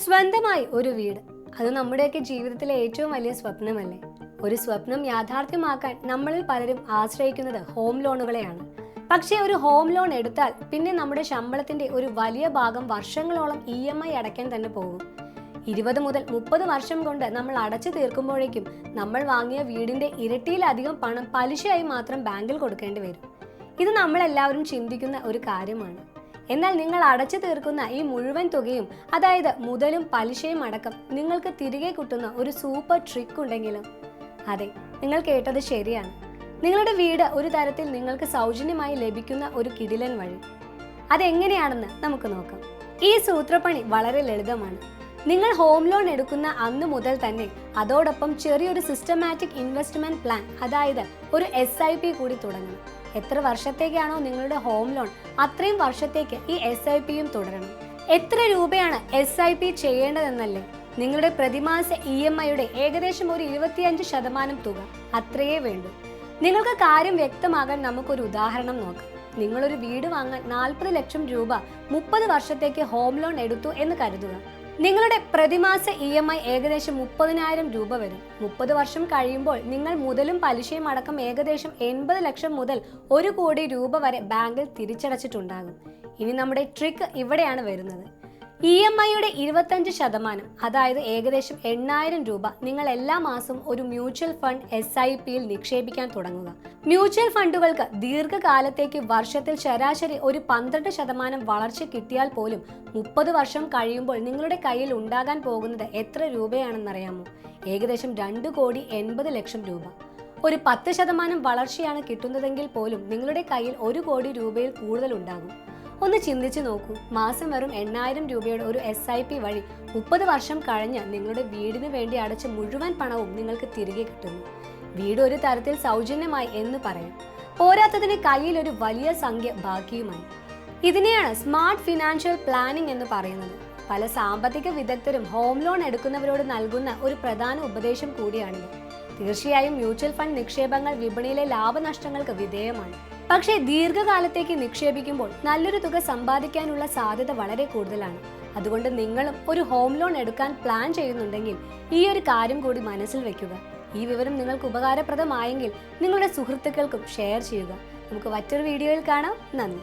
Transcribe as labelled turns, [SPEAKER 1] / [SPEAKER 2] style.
[SPEAKER 1] സ്വന്തമായി ഒരു വീട്, അത് നമ്മുടെയൊക്കെ ജീവിതത്തിലെ ഏറ്റവും വലിയ സ്വപ്നമല്ലേ? ഒരു സ്വപ്നം യാഥാർത്ഥ്യമാക്കാൻ നമ്മളിൽ പലരും ആശ്രയിക്കുന്നത് ഹോം ലോണുകളെയാണ്. പക്ഷേ ഒരു ഹോം ലോൺ എടുത്താൽ പിന്നെ നമ്മുടെ ശമ്പളത്തിന്റെ ഒരു വലിയ ഭാഗം വർഷങ്ങളോളം EMI അടയ്ക്കാൻ തന്നെ പോകും. 20 മുതൽ 30 വർഷം കൊണ്ട് നമ്മൾ അടച്ചു തീർക്കുമ്പോഴേക്കും നമ്മൾ വാങ്ങിയ വീടിന്റെ ഇരട്ടിയിലധികം പണം പലിശയായി മാത്രം ബാങ്കിൽ കൊടുക്കേണ്ടി വരും. ഇത് നമ്മളെല്ലാവരും ചിന്തിക്കുന്ന ഒരു കാര്യമാണ്. എന്നാൽ നിങ്ങൾ അടച്ചു തീർക്കുന്ന ഈ മുഴുവൻ തുകയും, അതായത് മുതലും പലിശയും അടക്കം, നിങ്ങൾക്ക് തിരികെ കിട്ടുന്ന ഒരു സൂപ്പർ ട്രിക്ക് ഉണ്ടെങ്കിലും? അതെ, നിങ്ങൾ കേട്ടത് ശരിയാണ്. നിങ്ങളുടെ വീട് ഒരു തരത്തിൽ നിങ്ങൾക്ക് സൗജന്യമായി ലഭിക്കുന്ന ഒരു കിടിലൻ വഴി. അതെങ്ങനെയാണെന്ന് നമുക്ക് നോക്കാം. ഈ സൂത്രപ്പണി വളരെ ലളിതമാണ്. നിങ്ങൾ ഹോം ലോൺ എടുക്കുന്ന അന്ന് മുതൽ തന്നെ അതോടൊപ്പം ചെറിയൊരു സിസ്റ്റമാറ്റിക് ഇൻവെസ്റ്റ്മെന്റ് പ്ലാൻ, അതായത് ഒരു SIP കൂടി തുടങ്ങണം. എത്ര വർഷത്തേക്കാണോ നിങ്ങളുടെ ഹോം ലോൺ, അത്രയും വർഷത്തേക്ക് ഈ SIPയും തുടരണം. എത്ര രൂപയാണ് SIP ചെയ്യേണ്ടതെന്നല്ലേ? നിങ്ങളുടെ പ്രതിമാസ EMIയുടെ ഏകദേശം ഒരു 25% തുക, അത്രയേ വേണ്ടൂ. നിങ്ങൾക്ക് കാര്യം വ്യക്തമാകാൻ നമുക്കൊരു ഉദാഹരണം നോക്കാം. നിങ്ങളൊരു വീട് വാങ്ങാൻ 40 ലക്ഷം രൂപ 30 വർഷത്തേക്ക് ഹോം ലോൺ എടുത്തു എന്ന് കരുതുക. നിങ്ങളുടെ പ്രതിമാസ EMI ഏകദേശം 30,000 രൂപ വരും. 30 വർഷം കഴിയുമ്പോൾ നിങ്ങൾ മുതലും പലിശയും അടക്കം ഏകദേശം 80 ലക്ഷം മുതൽ 1 കോടി രൂപ വരെ ബാങ്കിൽ തിരിച്ചടച്ചിട്ടുണ്ടാകും. ഇനി നമ്മുടെ ട്രിക്ക് ഇവിടെയാണ് വരുന്നത്. EMIയുടെ 25%, അതായത് ഏകദേശം 8,000 രൂപ നിങ്ങൾ എല്ലാ മാസവും ഒരു മ്യൂച്വൽ ഫണ്ട് SIPയിൽ നിക്ഷേപിക്കാൻ തുടങ്ങുക. മ്യൂച്വൽ ഫണ്ടുകൾക്ക് ദീർഘകാലത്തേക്ക് വർഷത്തിൽ ശരാശരി ഒരു 12% വളർച്ച കിട്ടിയാൽ പോലും 30 വർഷം കഴിയുമ്പോൾ നിങ്ങളുടെ കയ്യിൽ ഉണ്ടാകാൻ പോകുന്നത് എത്ര രൂപയാണെന്നറിയാമോ? ഏകദേശം 2,80,00,000 രൂപ. ഒരു 10% വളർച്ചയാണ് കിട്ടുന്നതെങ്കിൽ പോലും നിങ്ങളുടെ കയ്യിൽ 1 കോടി രൂപയിൽ കൂടുതൽ ഉണ്ടാകും. ഒന്ന് ചിന്തിച്ചു നോക്കൂ. മാസം വെറും 8,000 രൂപയുടെ ഒരു SIP വഴി 30 വർഷം കഴിഞ്ഞ് നിങ്ങളുടെ വീടിന് വേണ്ടി അടച്ച മുഴുവൻ പണവും നിങ്ങൾക്ക് തിരികെ കിട്ടുന്നു. വീട് ഒരു തരത്തിൽ സൗജന്യമായി എന്ന് പറയാം. പോരാത്തതിന് കയ്യിൽ ഒരു വലിയ സംഖ്യ ബാക്കിയുമായി. ഇതിനെയാണ് സ്മാർട്ട് ഫിനാൻഷ്യൽ പ്ലാനിംഗ് എന്ന് പറയുന്നത്. പല സാമ്പത്തിക വിദഗ്ധരും ഹോം ലോൺ എടുക്കുന്നവരോട് നൽകുന്ന ഒരു പ്രധാന ഉപദേശം കൂടിയാണിത്. തീർച്ചയായും മ്യൂച്വൽ ഫണ്ട് നിക്ഷേപങ്ങൾ വിപണിയിലെ ലാഭനഷ്ടങ്ങൾക്ക് വിധേയമാണ്. പക്ഷേ ദീർഘകാലത്തേക്ക് നിക്ഷേപിക്കുമ്പോൾ നല്ലൊരു തുക സമ്പാദിക്കാനുള്ള സാധ്യത വളരെ കൂടുതലാണ്. അതുകൊണ്ട് നിങ്ങളും ഒരു ഹോം ലോൺ എടുക്കാൻ പ്ലാൻ ചെയ്യുന്നുണ്ടെങ്കിൽ ഈ ഒരു കാര്യം കൂടി മനസ്സിൽ വെക്കുക. ഈ വിവരം നിങ്ങൾക്ക് ഉപകാരപ്രദമായെങ്കിൽ നിങ്ങളുടെ സുഹൃത്തുക്കൾക്കും ഷെയർ ചെയ്യുക. നമുക്ക് മറ്റൊരു വീഡിയോയിൽ കാണാം. നന്ദി.